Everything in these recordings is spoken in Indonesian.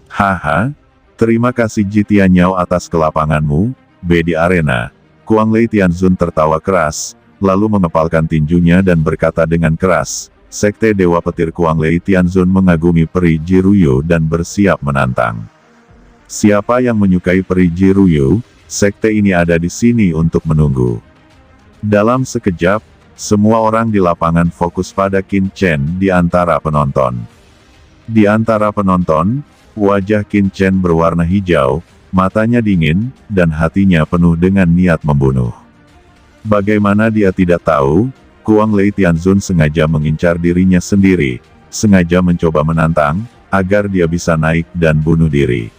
Haha, terima kasih Ji Tianyao atas kelapanganmu, B di arena. Kuang Lei Tianzun tertawa keras, lalu mengepalkan tinjunya dan berkata dengan keras, Sekte Dewa Petir Kuang Lei Tianzun mengagumi peri Jiruyu dan bersiap menantang. Siapa yang menyukai peri Jiruyu, sekte ini ada di sini untuk menunggu. Dalam sekejap, semua orang di lapangan fokus pada Qin Chen di antara penonton. Di antara penonton, wajah Qin Chen berwarna hijau, matanya dingin, dan hatinya penuh dengan niat membunuh. Bagaimana dia tidak tahu, Kuang Lei Tianzun sengaja mengincar dirinya sendiri, sengaja mencoba menantang, agar dia bisa naik dan bunuh diri.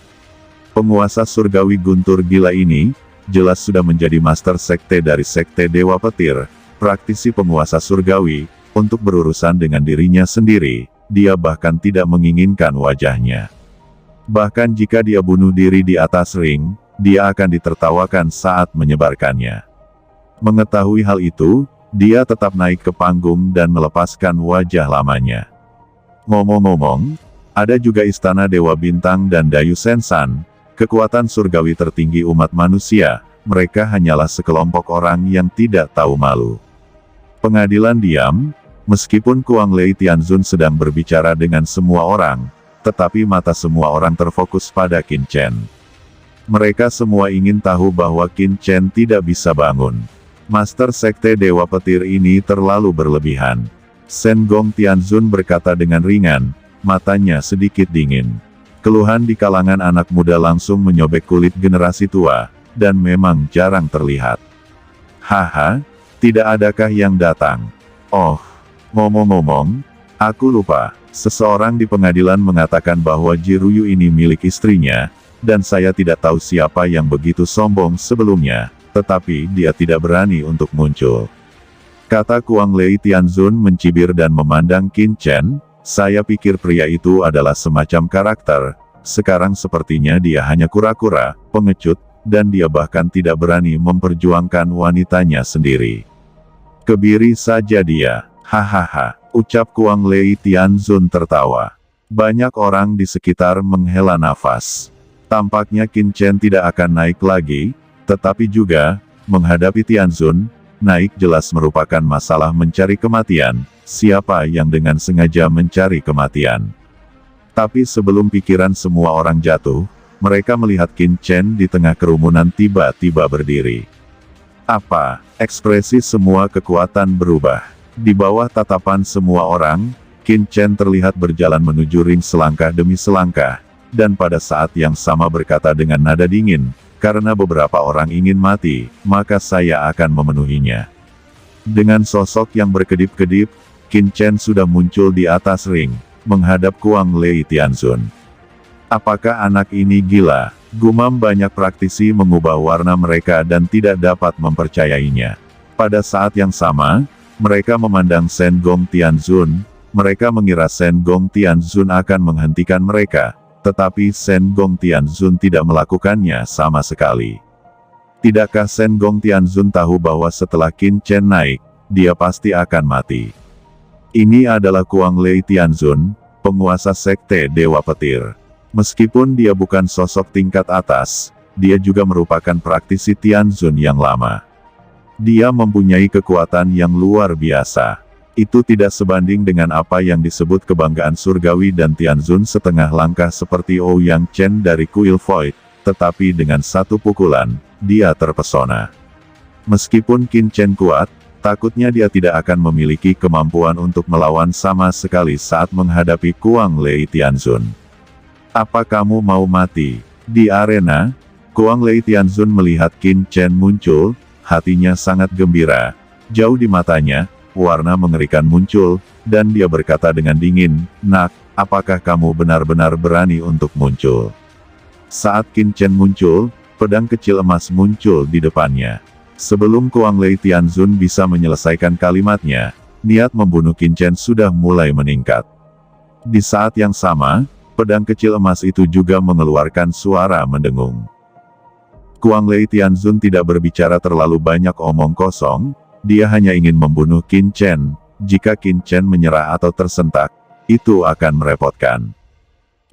Penguasa surgawi guntur gila ini, jelas sudah menjadi master sekte dari Sekte Dewa Petir, praktisi penguasa surgawi, untuk berurusan dengan dirinya sendiri, dia bahkan tidak menginginkan wajahnya. Bahkan jika dia bunuh diri di atas ring, dia akan ditertawakan saat menyebarkannya. Mengetahui hal itu, dia tetap naik ke panggung dan melepaskan wajah lamanya. Ngomong-ngomong, ada juga Istana Dewa Bintang dan Dayu Sensan, kekuatan surgawi tertinggi umat manusia, mereka hanyalah sekelompok orang yang tidak tahu malu. Pengadilan diam, meskipun Kuang Lei Tianzun sedang berbicara dengan semua orang, tetapi mata semua orang terfokus pada Qin Chen. Mereka semua ingin tahu bahwa Qin Chen tidak bisa bangun. Master Sekte Dewa Petir ini terlalu berlebihan. Shen Gong Tianzun berkata dengan ringan, matanya sedikit dingin. Keluhan di kalangan anak muda langsung menyobek kulit generasi tua, dan memang jarang terlihat. Haha, tidak adakah yang datang? Oh, ngomong-ngomong, aku lupa. Seseorang di pengadilan mengatakan bahwa Jiruyu ini milik istrinya, dan saya tidak tahu siapa yang begitu sombong sebelumnya, tetapi dia tidak berani untuk muncul. Kata Kuang Lei Tianzun mencibir dan memandang Qin Chen, saya pikir pria itu adalah semacam karakter, sekarang sepertinya dia hanya kura-kura, pengecut, dan dia bahkan tidak berani memperjuangkan wanitanya sendiri. Kebiri saja dia, hahaha. Ucap Kuang Lei Tianzun tertawa. Banyak orang di sekitar menghela nafas. Tampaknya Qin Chen tidak akan naik lagi, tetapi juga, menghadapi Tianzun, naik jelas merupakan masalah mencari kematian, siapa yang dengan sengaja mencari kematian. Tapi sebelum pikiran semua orang jatuh, mereka melihat Qin Chen di tengah kerumunan tiba-tiba berdiri. Apa? Ekspresi semua kekuatan berubah. Di bawah tatapan semua orang, Qin Chen terlihat berjalan menuju ring selangkah demi selangkah, dan pada saat yang sama berkata dengan nada dingin, karena beberapa orang ingin mati, maka saya akan memenuhinya. Dengan sosok yang berkedip-kedip, Qin Chen sudah muncul di atas ring, menghadap Kuang Lei Tianzun. Apakah anak ini gila? Gumam banyak praktisi mengubah warna mereka dan tidak dapat mempercayainya. Pada saat yang sama, mereka memandang Shen Gong Tianzun, mereka mengira Shen Gong Tianzun akan menghentikan mereka, tetapi Shen Gong Tianzun tidak melakukannya sama sekali. Tidakkah Shen Gong Tianzun tahu bahwa setelah Qin Chen naik, dia pasti akan mati? Ini adalah Kuang Lei Tianzun, penguasa Sekte Dewa Petir. Meskipun dia bukan sosok tingkat atas, dia juga merupakan praktisi Tianzun yang lama. Dia mempunyai kekuatan yang luar biasa. Itu tidak sebanding dengan apa yang disebut kebanggaan surgawi dan Tianzun setengah langkah seperti Ouyang Chen dari Kuil Void, tetapi dengan satu pukulan, dia terpesona. Meskipun Qin Chen kuat, takutnya dia tidak akan memiliki kemampuan untuk melawan sama sekali saat menghadapi Kuang Lei Tianzun. Apa kamu mau mati? Di arena, Kuang Lei Tianzun melihat Qin Chen muncul, hatinya sangat gembira. Jauh di matanya, warna mengerikan muncul, dan dia berkata dengan dingin, "Nak, apakah kamu benar-benar berani untuk muncul?" Saat Qin Chen muncul, pedang kecil emas muncul di depannya. Sebelum Kuang Lei Tianzun bisa menyelesaikan kalimatnya, niat membunuh Qin Chen sudah mulai meningkat. Di saat yang sama, pedang kecil emas itu juga mengeluarkan suara mendengung. Kuang Lei Tianzun tidak berbicara terlalu banyak omong kosong, dia hanya ingin membunuh Qin Chen. Jika Qin Chen menyerah atau tersentak, itu akan merepotkan.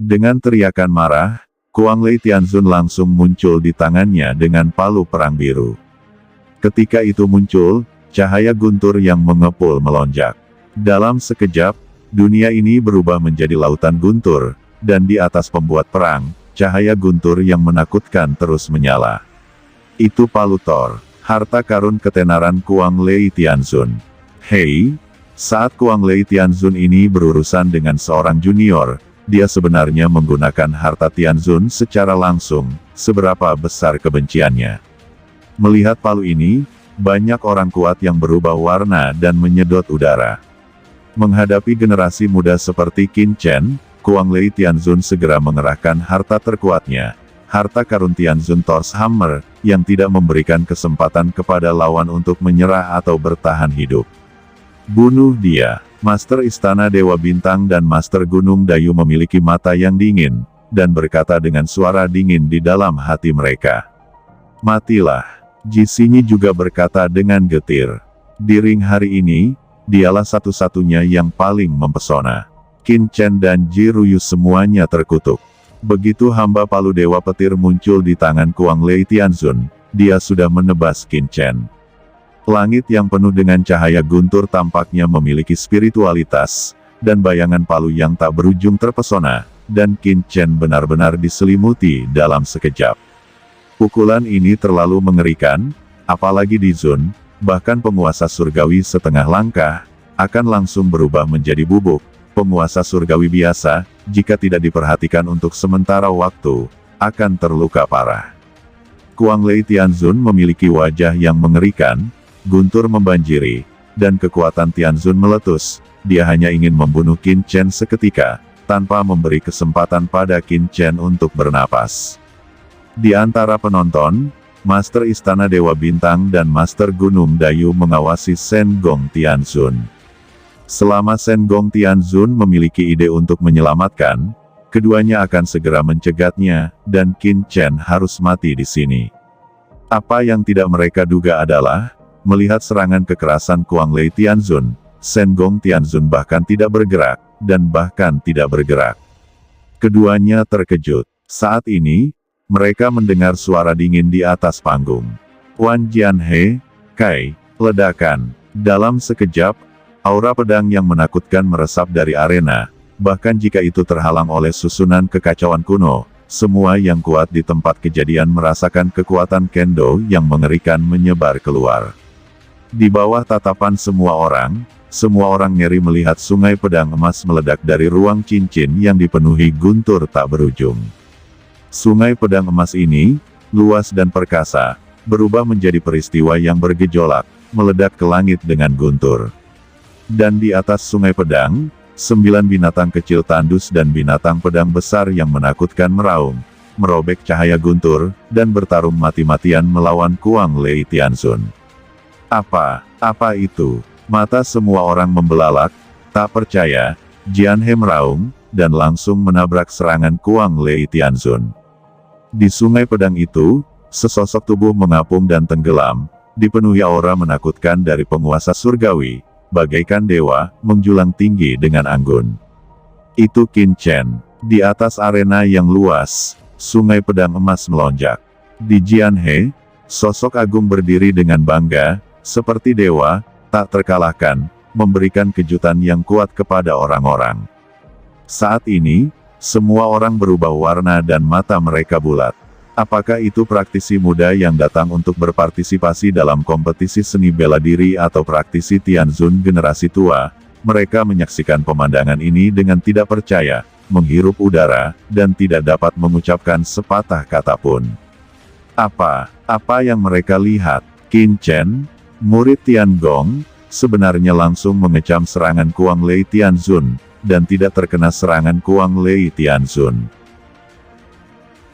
Dengan teriakan marah, Kuang-Lei Tianzun langsung muncul di tangannya dengan palu perang biru. Ketika itu muncul, cahaya guntur yang mengepul melonjak. Dalam sekejap, dunia ini berubah menjadi lautan guntur, dan di atas pembuat perang, cahaya guntur yang menakutkan terus menyala. Itu palu Thor, harta karun ketenaran Kuang-Lei Tianzun. Hei, saat Kuang-Lei Tianzun ini berurusan dengan seorang junior, dia sebenarnya menggunakan harta Tianzun secara langsung, seberapa besar kebenciannya. Melihat palu ini, banyak orang kuat yang berubah warna dan menyedot udara. Menghadapi generasi muda seperti Qin Chen, Kuang-Lei Tianzun segera mengerahkan harta terkuatnya, harta karun Tianzun Thor's Hammer, yang tidak memberikan kesempatan kepada lawan untuk menyerah atau bertahan hidup. Bunuh dia. Master Istana Dewa Bintang dan Master Gunung Dayu memiliki mata yang dingin, dan berkata dengan suara dingin di dalam hati mereka. Matilah. Jisinyi juga berkata dengan getir. Di ring hari ini, dialah satu-satunya yang paling mempesona. Qin Chen dan Ji Ruyu semuanya terkutuk. Begitu hamba palu Dewa Petir muncul di tangan Kuang-Lei Tianzun, dia sudah menebas Qin Chen. Langit yang penuh dengan cahaya guntur tampaknya memiliki spiritualitas, dan bayangan palu yang tak berujung terpesona, dan Qin Chen benar-benar diselimuti dalam sekejap. Pukulan ini terlalu mengerikan, apalagi di Zun, bahkan penguasa surgawi setengah langkah, akan langsung berubah menjadi bubuk. Penguasa surgawi biasa, jika tidak diperhatikan untuk sementara waktu, akan terluka parah. Kuang-Lei Tianzun memiliki wajah yang mengerikan, guntur membanjiri, dan kekuatan Tianzun meletus. Dia hanya ingin membunuh Qin Chen seketika, tanpa memberi kesempatan pada Qin Chen untuk bernapas. Di antara penonton, Master Istana Dewa Bintang dan Master Gunung Dayu mengawasi Shen Gong Tianzun. Selama Shen Gong Tianzun memiliki ide untuk menyelamatkan, keduanya akan segera mencegatnya, dan Qin Chen harus mati di sini. Apa yang tidak mereka duga adalah, melihat serangan kekerasan Kuang-Lei Tianzun, Shen Gong Tianzun bahkan tidak bergerak, dan bahkan tidak bergerak. Keduanya terkejut. Saat ini, mereka mendengar suara dingin di atas panggung. Wan Jianhe, Kai, ledakan. Dalam sekejap, aura pedang yang menakutkan meresap dari arena, bahkan jika itu terhalang oleh susunan kekacauan kuno. Semua yang kuat di tempat kejadian merasakan kekuatan kendo yang mengerikan menyebar keluar. Di bawah tatapan semua orang ngeri melihat sungai pedang emas meledak dari ruang cincin yang dipenuhi guntur tak berujung. Sungai pedang emas ini, luas dan perkasa, berubah menjadi peristiwa yang bergejolak, meledak ke langit dengan guntur. Dan di atas sungai pedang, 9 binatang kecil tandus dan binatang pedang besar yang menakutkan meraung, merobek cahaya guntur, dan bertarung mati-matian melawan Kuang-Lei Tianzun. Apa itu? Mata semua orang membelalak, tak percaya, Jianhe meraung, dan langsung menabrak serangan Kuang-Lei Tianzun. Di sungai pedang itu, sesosok tubuh mengapung dan tenggelam, dipenuhi aura menakutkan dari penguasa surgawi, bagaikan dewa, menjulang tinggi dengan anggun. Itu Qin Chen. Di atas arena yang luas, sungai pedang emas melonjak. Di Jianhe, sosok agung berdiri dengan bangga, seperti dewa, tak terkalahkan, memberikan kejutan yang kuat kepada orang-orang. Saat ini, semua orang berubah warna dan mata mereka bulat. Apakah itu praktisi muda yang datang untuk berpartisipasi dalam kompetisi seni bela diri atau praktisi Tianzun generasi tua? Mereka menyaksikan pemandangan ini dengan tidak percaya, menghirup udara, dan tidak dapat mengucapkan sepatah kata pun. Apa yang mereka lihat? Qin Chen, murid Tian Gong, sebenarnya langsung mengecam serangan Kuang-Lei Tianzun, dan tidak terkena serangan Kuang-Lei Tianzun.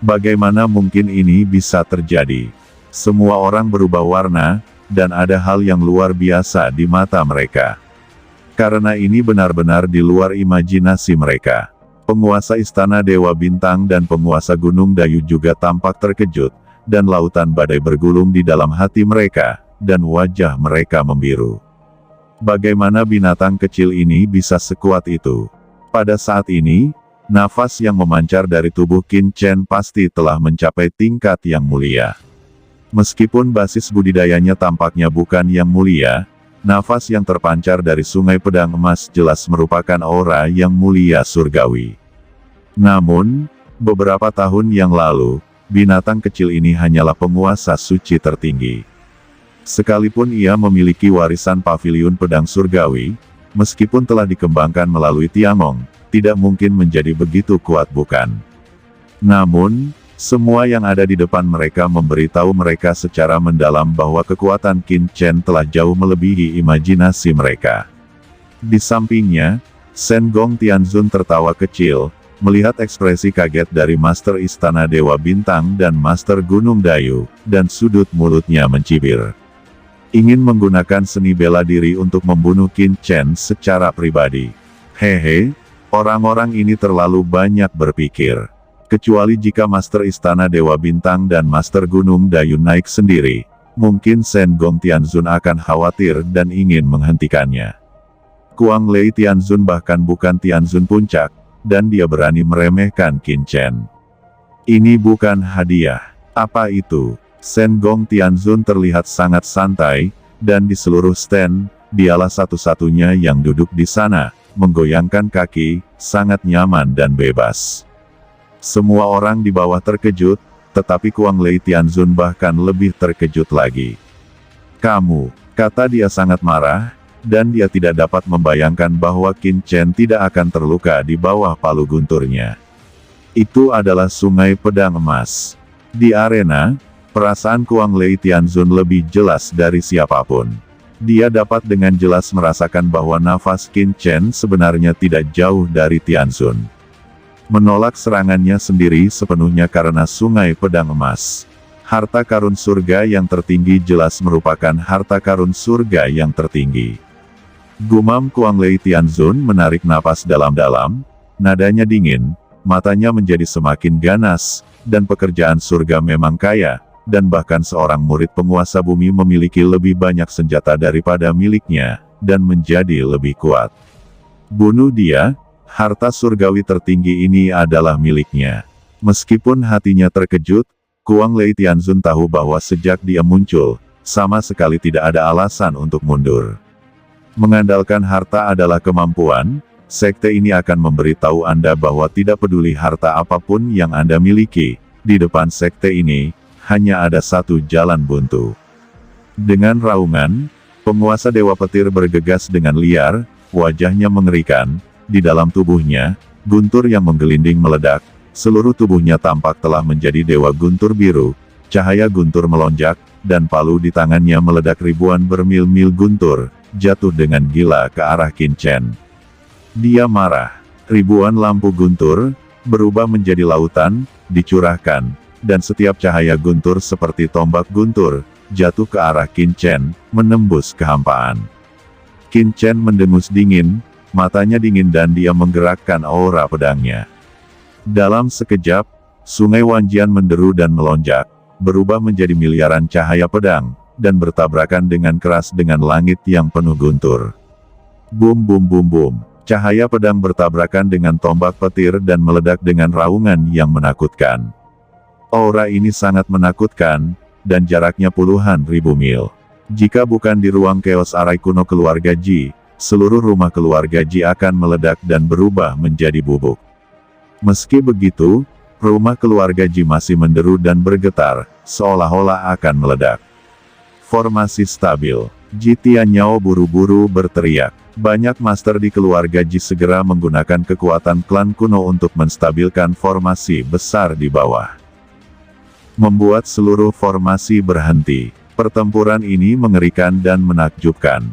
Bagaimana mungkin ini bisa terjadi? Semua orang berubah warna, dan ada hal yang luar biasa di mata mereka. Karena ini benar-benar di luar imajinasi mereka. Penguasa Istana Dewa Bintang dan penguasa Gunung Dayu juga tampak terkejut, dan lautan badai bergulung di dalam hati mereka, dan wajah mereka membiru. Bagaimana binatang kecil ini bisa sekuat itu? Pada saat ini, Nafas yang memancar dari tubuh Qin Chen pasti telah mencapai tingkat yang mulia. Meskipun basis budidayanya tampaknya bukan yang mulia, nafas yang terpancar dari sungai pedang emas jelas merupakan aura yang mulia surgawi. Namun, beberapa tahun yang lalu, binatang kecil ini hanyalah penguasa suci tertinggi. Sekalipun ia memiliki warisan paviliun pedang surgawi, meskipun telah dikembangkan melalui Tiangong, tidak mungkin menjadi begitu kuat bukan? Namun, semua yang ada di depan mereka memberitahu mereka secara mendalam bahwa kekuatan Qin Chen telah jauh melebihi imajinasi mereka. Di sampingnya, Shen Gong Tianzun tertawa kecil, melihat ekspresi kaget dari Master Istana Dewa Bintang dan Master Gunung Dayu, dan sudut mulutnya mencibir. Ingin menggunakan seni bela diri untuk membunuh Qin Chen secara pribadi. Hehe, orang-orang ini terlalu banyak berpikir. Kecuali jika Master Istana Dewa Bintang dan Master Gunung Dayu naik sendiri, mungkin Shen Gong Tianzun akan khawatir dan ingin menghentikannya. Kuang Lei Tianzun bahkan bukan Tianzun Puncak, dan dia berani meremehkan Qin Chen. Ini bukan hadiah. Apa itu? Shen Gong Tianzun terlihat sangat santai, dan di seluruh stand, dialah satu-satunya yang duduk di sana, menggoyangkan kaki, sangat nyaman dan bebas. Semua orang di bawah terkejut, tetapi Kuang Lei Tianzun bahkan lebih terkejut lagi. Kamu, kata dia sangat marah, dan dia tidak dapat membayangkan bahwa Qin Chen tidak akan terluka di bawah palu gunturnya. Itu adalah sungai pedang emas. Di arena, perasaan Kuang Lei Tianzun lebih jelas dari siapapun. Dia dapat dengan jelas merasakan bahwa nafas Qin Chen sebenarnya tidak jauh dari Tianzun. Menolak serangannya sendiri sepenuhnya karena sungai pedang emas. Harta karun surga yang tertinggi jelas merupakan harta karun surga yang tertinggi. Gumam Kuang Lei Tianzun menarik napas dalam-dalam, nadanya dingin, matanya menjadi semakin ganas, dan pekerjaan surga memang kaya, dan bahkan seorang murid penguasa bumi memiliki lebih banyak senjata daripada miliknya, dan menjadi lebih kuat. Bunuh dia. Harta surgawi tertinggi ini adalah miliknya. Meskipun hatinya terkejut, Kuang Lei Tianzun tahu bahwa sejak dia muncul, sama sekali tidak ada alasan untuk mundur. Mengandalkan harta adalah kemampuan, sekte ini akan memberitahu Anda bahwa tidak peduli harta apapun yang Anda miliki, di depan sekte ini, hanya ada satu jalan buntu. Dengan raungan, penguasa Dewa Petir bergegas dengan liar, wajahnya mengerikan. Di dalam tubuhnya, guntur yang menggelinding meledak, seluruh tubuhnya tampak telah menjadi dewa guntur biru, cahaya guntur melonjak, dan palu di tangannya meledak ribuan bermil-mil guntur, jatuh dengan gila ke arah Qin Chen. Dia marah. Ribuan lampu guntur, berubah menjadi lautan, dicurahkan, dan setiap cahaya guntur seperti tombak guntur, jatuh ke arah Qin Chen, menembus kehampaan. Qin Chen mendengus dingin, matanya dingin dan dia menggerakkan aura pedangnya. Dalam sekejap, sungai Wanjian menderu dan melonjak, berubah menjadi miliaran cahaya pedang, dan bertabrakan dengan keras dengan langit yang penuh guntur. Bum bum bum bum, cahaya pedang bertabrakan dengan tombak petir dan meledak dengan raungan yang menakutkan. Aura ini sangat menakutkan, dan jaraknya puluhan ribu mil. Jika bukan di ruang keos arai kuno keluarga Ji, seluruh rumah keluarga Ji akan meledak dan berubah menjadi bubuk. Meski begitu, rumah keluarga Ji masih menderu dan bergetar, seolah-olah akan meledak. Formasi stabil. Ji Tianyao buru-buru berteriak. Banyak master di keluarga Ji segera menggunakan kekuatan klan kuno untuk menstabilkan formasi besar di bawah. Membuat seluruh formasi berhenti. Pertempuran ini mengerikan dan menakjubkan.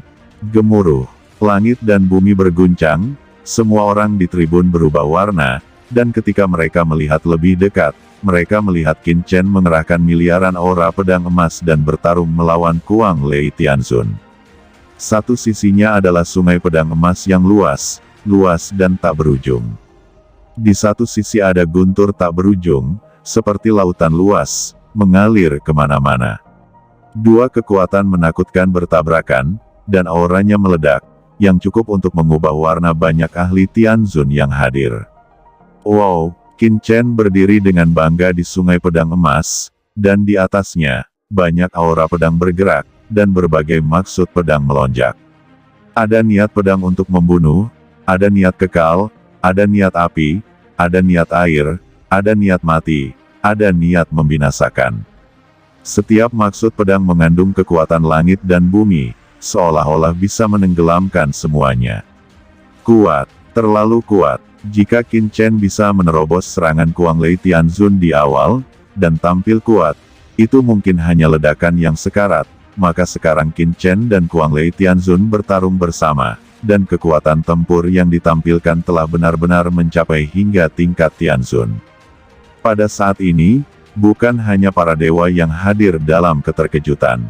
Gemuruh. Langit dan bumi berguncang, semua orang di tribun berubah warna, dan ketika mereka melihat lebih dekat, mereka melihat Qin Chen mengerahkan miliaran aura pedang emas dan bertarung melawan Kuang Lei Tianzun. Satu sisinya adalah sungai pedang emas yang luas, dan tak berujung. Di satu sisi ada guntur tak berujung, seperti lautan luas, mengalir kemana-mana. Dua kekuatan menakutkan bertabrakan, dan auranya meledak, yang cukup untuk mengubah warna banyak ahli Tianzun yang hadir. Wow, Qin Chen berdiri dengan bangga di Sungai Pedang Emas, dan di atasnya, banyak aura pedang bergerak, dan berbagai maksud pedang melonjak. Ada niat pedang untuk membunuh, ada niat kekal, ada niat api, ada niat air, ada niat mati, ada niat membinasakan. Setiap maksud pedang mengandung kekuatan langit dan bumi, seolah-olah bisa menenggelamkan semuanya. Kuat, terlalu kuat. Jika Qin Chen bisa menerobos serangan Kuang-Lei Tianzun di awal, dan tampil kuat, itu mungkin hanya ledakan yang sekarat, maka sekarang Qin Chen dan Kuang-Lei Tianzun bertarung bersama, dan kekuatan tempur yang ditampilkan telah benar-benar mencapai hingga tingkat Tianzun. Pada saat ini, bukan hanya para dewa yang hadir dalam keterkejutan.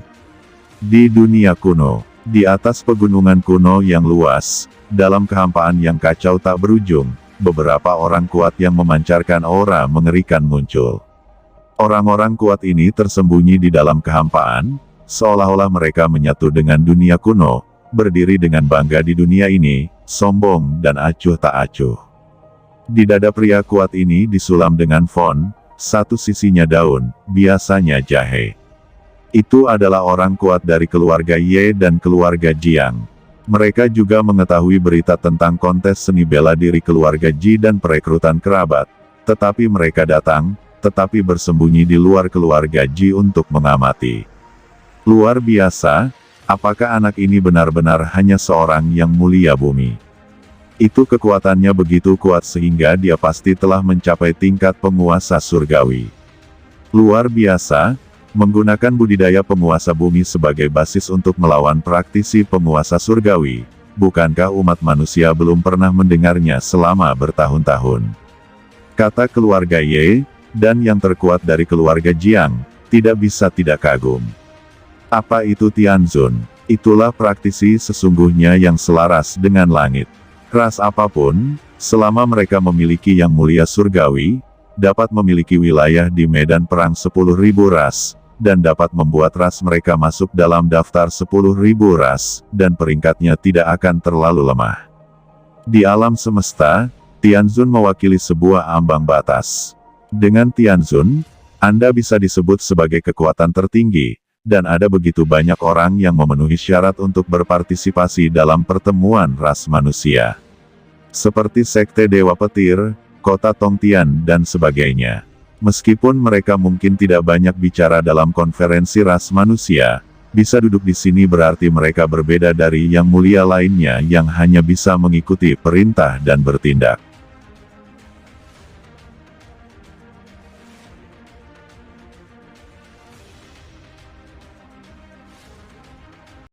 Di dunia kuno, di atas pegunungan kuno yang luas, dalam kehampaan yang kacau tak berujung, beberapa orang kuat yang memancarkan aura mengerikan muncul. Orang-orang kuat ini tersembunyi di dalam kehampaan, seolah-olah mereka menyatu dengan dunia kuno, berdiri dengan bangga di dunia ini, sombong dan acuh tak acuh. Di dada pria kuat ini disulam dengan font, satu sisinya daun, biasanya jahe. Itu adalah orang kuat dari keluarga Ye dan keluarga Jiang. Mereka juga mengetahui berita tentang kontes seni bela diri keluarga Ji dan perekrutan kerabat. Tetapi mereka datang, tetapi bersembunyi di luar keluarga Ji untuk mengamati. Luar biasa, apakah anak ini benar-benar hanya seorang yang mulia bumi? Itu kekuatannya begitu kuat sehingga dia pasti telah mencapai tingkat penguasa surgawi. Luar biasa. Menggunakan budidaya penguasa bumi sebagai basis untuk melawan praktisi penguasa surgawi, bukankah umat manusia belum pernah mendengarnya selama bertahun-tahun? Kata keluarga Ye, dan yang terkuat dari keluarga Jiang, tidak bisa tidak kagum. Apa itu Tianzun? Itulah praktisi sesungguhnya yang selaras dengan langit. Ras apapun, selama mereka memiliki yang mulia surgawi, dapat memiliki wilayah di medan perang 10.000 ras, dan dapat membuat ras mereka masuk dalam daftar 10.000 ras, dan peringkatnya tidak akan terlalu lemah. Di alam semesta, Tianzun mewakili sebuah ambang batas. Dengan Tianzun, Anda bisa disebut sebagai kekuatan tertinggi, dan ada begitu banyak orang yang memenuhi syarat untuk berpartisipasi dalam pertemuan ras manusia. Seperti Sekte Dewa Petir, Kota Tongtian dan sebagainya. Meskipun mereka mungkin tidak banyak bicara dalam konferensi ras manusia, bisa duduk di sini berarti mereka berbeda dari yang mulia lainnya yang hanya bisa mengikuti perintah dan bertindak.